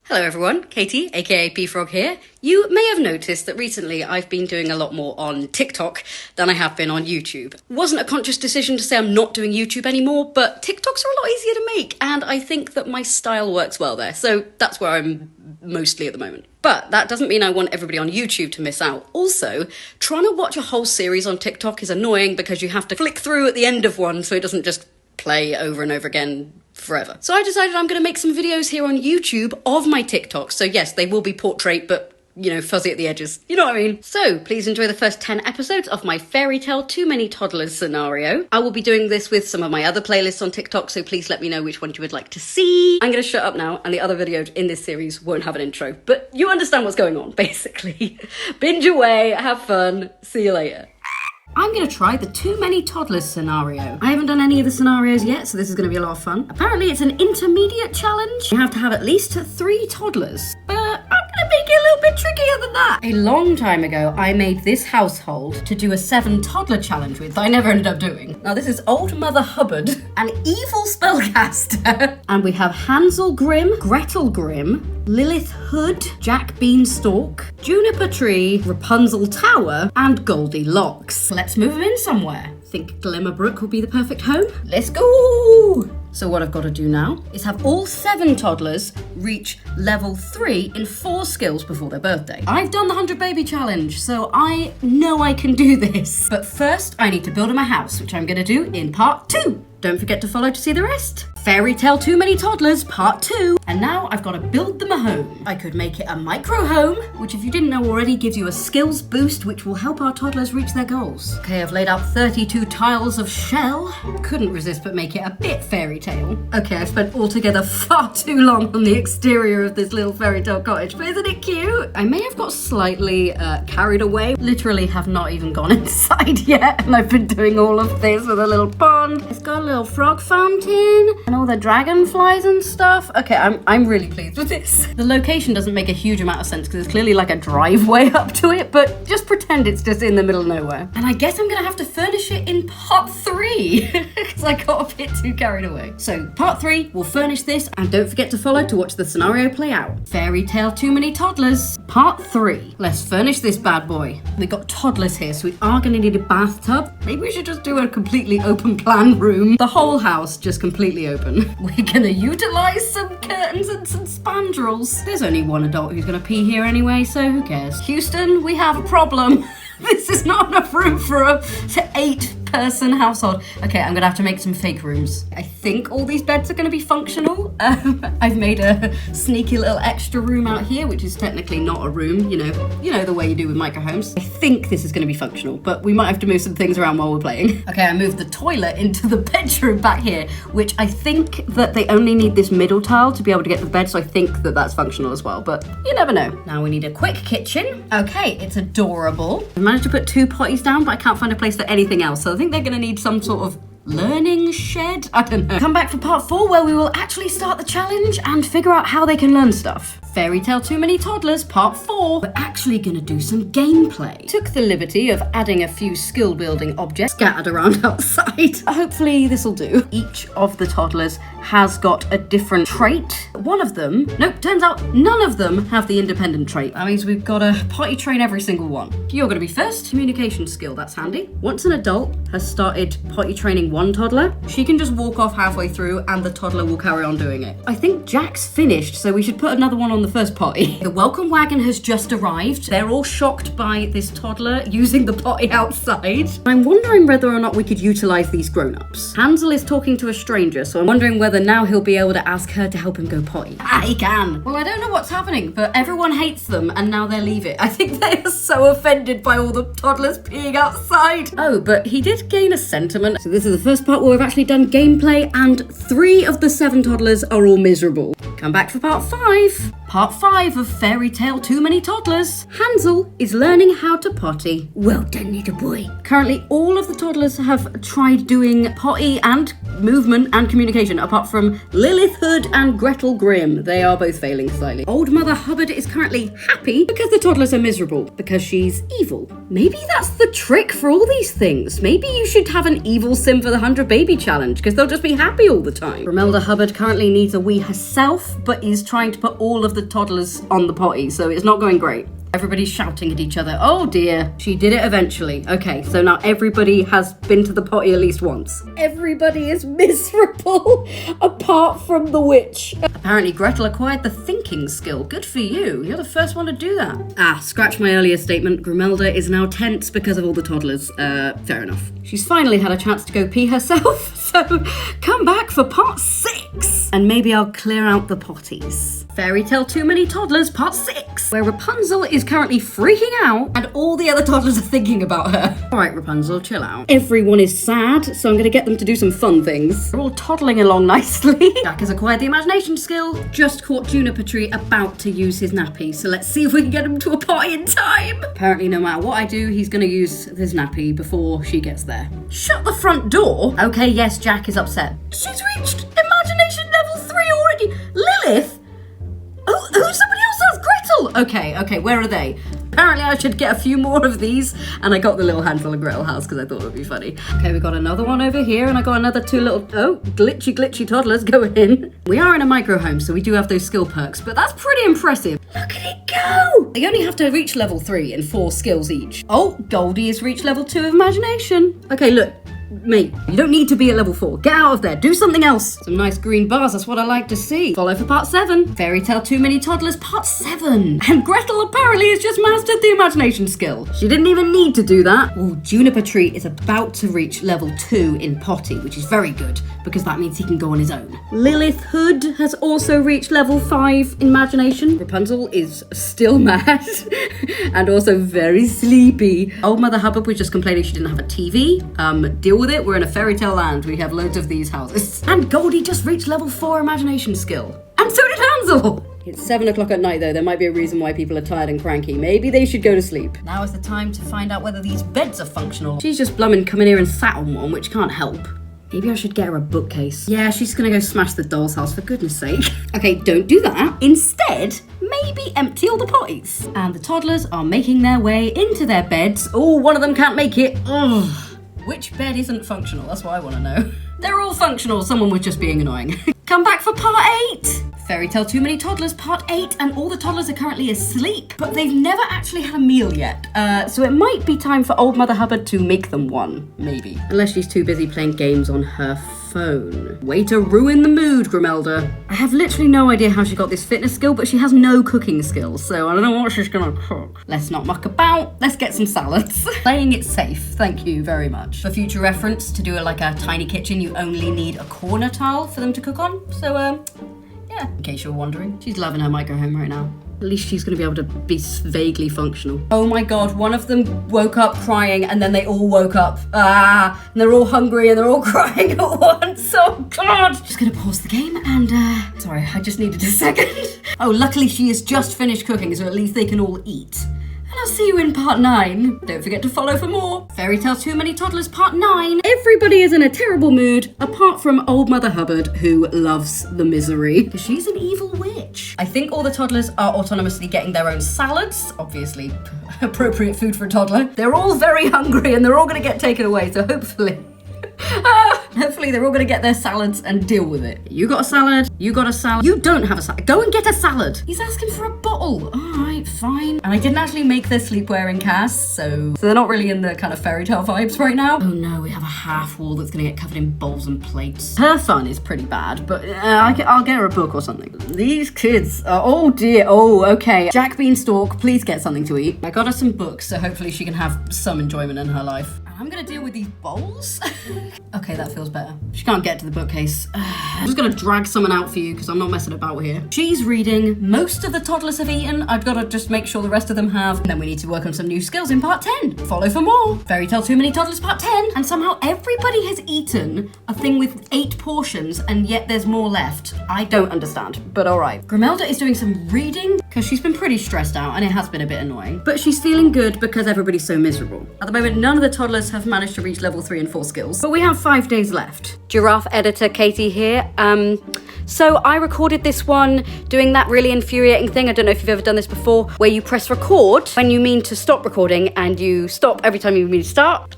Hello everyone, Katie, aka Peafrog here. You may have noticed that recently I've been doing a lot more on TikTok than I have been on YouTube. It wasn't a conscious decision to say I'm not doing YouTube anymore, but TikToks are a lot easier to make, and I think that my style works well there, so that's where I'm mostly at the moment. But that doesn't mean I want everybody on YouTube to miss out. Also, trying to watch a whole series on TikTok is annoying because you have to flick through at the end of one so it doesn't just play over and over again forever. So I decided I'm going to make some videos here on YouTube of my TikToks. So yes, they will be portrait, but you know, fuzzy at the edges. You know what I mean? So please enjoy the first 10 episodes of my Fairytale Too Many Toddlers scenario. I will be doing this with some of my other playlists on TikTok, so please let me know which one you would like to see. I'm going to shut up now, and the other videos in this series won't have an intro, but you understand what's going on, basically. Binge away, have fun, see you later. I'm going to try the Too Many Toddlers scenario. I haven't done any of the scenarios yet, so this is going to be a lot of fun. Apparently it's an intermediate challenge. You have to have at least 3 toddlers. But I'm going to make it a little bit trickier than that. A long time ago, I made this household to do a 7 toddler challenge with that I never ended up doing. Now this is Old Mother Hubbard, an evil spellcaster. And we have Hansel Grimm, Gretel Grimm, Lilith Hood, Jack Beanstalk, Juniper Tree, Rapunzel Tower, and Goldilocks. Let's move them in somewhere. Think Glimmerbrook will be the perfect home? Let's go! So what I've got to do now is have all 7 toddlers reach level 3 in 4 skills before their birthday. I've done the 100 baby challenge, so I know I can do this. But first, I need to build them a house, which I'm going to do in part 2. Don't forget to follow to see the rest. Fairytale Too Many Toddlers, part 2. And now I've got to build them a home. I could make it a micro home, which if you didn't know already gives you a skills boost, which will help our toddlers reach their goals. Okay, I've laid out 32 tiles of shell. Couldn't resist but make it a bit fairy tale. Okay, I've spent altogether far too long on the exterior of this little fairy tale cottage, but isn't it cute? I may have got slightly carried away. Literally have not even gone inside yet, and I've been doing all of this with a little pond. It's got a little frog fountain and all the dragonflies and stuff. Okay, I'm really pleased with this. The location doesn't make a huge amount of sense because it's clearly like a driveway up to it, but just pretend it's just in the middle of nowhere. And I guess I'm gonna have to furnish it in part 3 because I got a bit too carried away. So part 3, we'll furnish this, and don't forget to follow to watch the scenario play out. Fairytale Too Many Toddlers, part 3. Let's furnish this bad boy. We got toddlers here, so we are gonna need a bathtub. Maybe we should just do a completely open plan room. The whole house just completely open. We're gonna utilize some curtains and some spandrels. There's only one adult who's gonna pee here anyway, so who cares? Houston, we have a problem. This is not enough room for a 8-person household. Okay, I'm gonna have to make some fake rooms. I think all these beds are gonna be functional. I've made a sneaky little extra room out here, which is technically not a room, you know the way you do with microhomes. I think this is gonna be functional, but we might have to move some things around while we're playing. Okay, I moved the toilet into the bedroom back here, which I think that they only need this middle tile to be able to get to the bed, so I think that that's functional as well, but you never know. Now we need a quick kitchen. Okay, it's adorable. I managed to put 2 potties down, but I can't find a place for anything else, so I think they're gonna need some sort of learning shed? I don't know. Come back for part 4 where we will actually start the challenge and figure out how they can learn stuff. Fairytale Too Many Toddlers, part 4. We're actually gonna do some gameplay. Took the liberty of adding a few skill building objects scattered around outside. Hopefully this'll do. Each of the toddlers has got a different trait. One of them, nope, turns out none of them have the independent trait. That means we've got to potty train every single one. You're gonna be first. Communication skill, that's handy. Once an adult has started potty training one toddler, she can just walk off halfway through and the toddler will carry on doing it. I think Jack's finished, so we should put another one on the first potty. The welcome wagon has just arrived. They're all shocked by this toddler using the potty outside. I'm wondering whether or not we could utilize these grown-ups. Hansel is talking to a stranger, so I'm wondering whether now he'll be able to ask her to help him go potty. Ah, he can. Well, I don't know what's happening, but everyone hates them and now they leave it. I think they are so offended by all the toddlers peeing outside. Oh, but he did gain a sentiment. So this is the first part where we've actually done gameplay, and 3 of the 7 toddlers are all miserable. Come back for part 5. Part 5 of Fairytale Too Many Toddlers. Hansel is learning how to potty. Well done, little boy. Currently, all of the toddlers have tried doing potty and movement and communication, apart from Lilith Hood and Gretel Grimm. They are both failing slightly. Old Mother Hubbard is currently happy because the toddlers are miserable, because she's evil. Maybe that's the trick for all these things. Maybe you should have an evil sim for the 100 baby challenge, because they'll just be happy all the time. Romelda Hubbard currently needs a wee herself, but is trying to put all of the toddlers on the potty, so it's not going great. Everybody's shouting at each other. Oh dear, she did it eventually. Okay, so now everybody has been to the potty at least once. Everybody is miserable, apart from the witch. Apparently Gretel acquired the thinking skill. Good for you. You're the first one to do that. Scratch my earlier statement. Grimelda is now tense because of all the toddlers. Fair enough. She's finally had a chance to go pee herself, so come back for part 6. And maybe I'll clear out the potties. Fairytale Too Many Toddlers Part 6, where Rapunzel is currently freaking out and all the other toddlers are thinking about her. Alright Rapunzel, chill out. Everyone is sad, so I'm going to get them to do some fun things. They're all toddling along nicely. Jack has acquired the imagination skill. Just caught Juniper Tree about to use his nappy, so let's see if we can get him to a potty in time. Apparently no matter what I do, he's going to use his nappy before she gets there. Shut the front door? Okay, yes, Jack is upset. She's reached imagination level 3 already. Lilith? Oh, somebody else has Gretel! Okay, where are they? Apparently I should get a few more of these, and I got the little handful of Gretel house because I thought it would be funny. Okay, we got another one over here, and I got another 2 little, glitchy toddlers going in. We are in a micro home, so we do have those skill perks, but that's pretty impressive. Look at it go! They only have to reach level 3 in 4 skills each. Oh, Goldie has reached level 2 of imagination. Okay, look. Mate, you don't need to be at level 4. Get out of there. Do something else. Some nice green bars. That's what I like to see. Follow for part 7. Fairytale Too Many Toddlers part 7. And Gretel apparently has just mastered the imagination skill. She didn't even need to do that. Oh, Juniper Tree is about to reach level 2 in potty, which is very good because that means he can go on his own. Lilith Hood has also reached level 5 in imagination. Rapunzel is still mad and also very sleepy. Old Mother Hubbard was just complaining she didn't have a TV. Deal with it. We're in a fairy tale land. We have loads of these houses. And Goldie just reached level 4 imagination skill. And so did Hansel. It's 7 o'clock at night though. There might be a reason why people are tired and cranky. Maybe they should go to sleep. Now is the time to find out whether these beds are functional. She's just blummin' coming here and sat on one, which can't help. Maybe I should get her a bookcase. Yeah, she's gonna go smash the doll's house, for goodness sake. Okay, don't do that. Instead, maybe empty all the potties. And the toddlers are making their way into their beds. Oh, one of them can't make it. Ugh. Which bed isn't functional? That's what I want to know. They're all functional. Someone was just being annoying. Come back for part 8. Fairytale Too Many Toddlers part 8, and all the toddlers are currently asleep, but they've never actually had a meal yet. So it might be time for Old Mother Hubbard to make them one, maybe. Unless she's too busy playing games on her phone. Way to ruin the mood, Grimelda. I have literally no idea how she got this fitness skill, but she has no cooking skills, so I don't know what she's gonna cook. Let's not muck about. Let's get some salads. Playing it safe. Thank you very much. For future reference, to do like a tiny kitchen, you only need a corner tile for them to cook on. So, yeah, in case you're wondering. She's loving her micro home right now. At least she's going to be able to be vaguely functional. Oh my god, one of them woke up crying and then they all woke up. And they're all hungry and they're all crying at once. Oh god! Just going to pause the game and, sorry, I just needed a second. Oh, luckily she has just finished cooking, so at least they can all eat. And I'll see you in part 9. Don't forget to follow for more. Fairytale Too Many Toddlers part 9. Everybody is in a terrible mood, apart from Old Mother Hubbard, who loves the misery. Because she's an evil witch. I think all the toddlers are autonomously getting their own salads. Obviously, appropriate food for a toddler. They're all very hungry and they're all going to get taken away, so hopefully... hopefully they're all going to get their salads and deal with it. You got a salad. You got a salad. You don't have a salad. Go and get a salad. He's asking for a bottle. Alright, fine. And I didn't actually make their sleepwear in cast, so they're not really in the kind of fairy tale vibes right now. Oh no, we have a half wall that's going to get covered in bowls and plates. Her fun is pretty bad, but I'll get her a book or something. These kids are, oh dear. Oh, okay. Jack Beanstalk, please get something to eat. I got her some books, so hopefully she can have some enjoyment in her life. I'm gonna deal with these bowls. Okay, that feels better. She can't get to the bookcase. I'm just gonna drag someone out for you because I'm not messing about here. She's reading. Most of the toddlers have eaten. I've got to just make sure the rest of them have. And then we need to work on some new skills in part 10. Follow for more. Fairytale Too Many Toddlers part 10. And somehow everybody has eaten a thing with 8 portions and yet there's more left. I don't understand, but all right. Grimelda is doing some reading because she's been pretty stressed out and it has been a bit annoying. But she's feeling good because everybody's so miserable. At the moment, none of the toddlers have managed to reach level 3 and 4 skills, but we have 5 days left. Giraffe editor Katie here. So I recorded this one doing that really infuriating thing. I don't know if you've ever done this before, where you press record when you mean to stop recording and you stop every time you mean to start.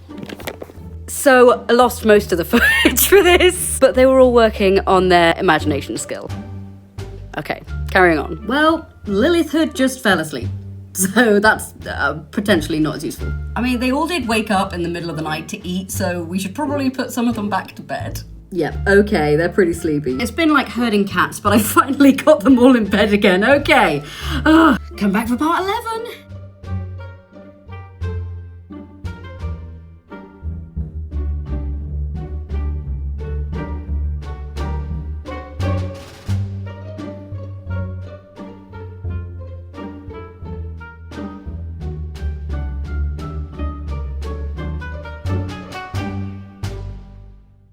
So I lost most of the footage for this, but they were all working on their imagination skill. Okay, carrying on. Well, Lilithhood just fell asleep. So that's potentially not as useful. I mean, they all did wake up in the middle of the night to eat, so we should probably put some of them back to bed. Yeah, okay, they're pretty sleepy. It's been like herding cats, but I finally got them all in bed again, okay. Come back for part 11.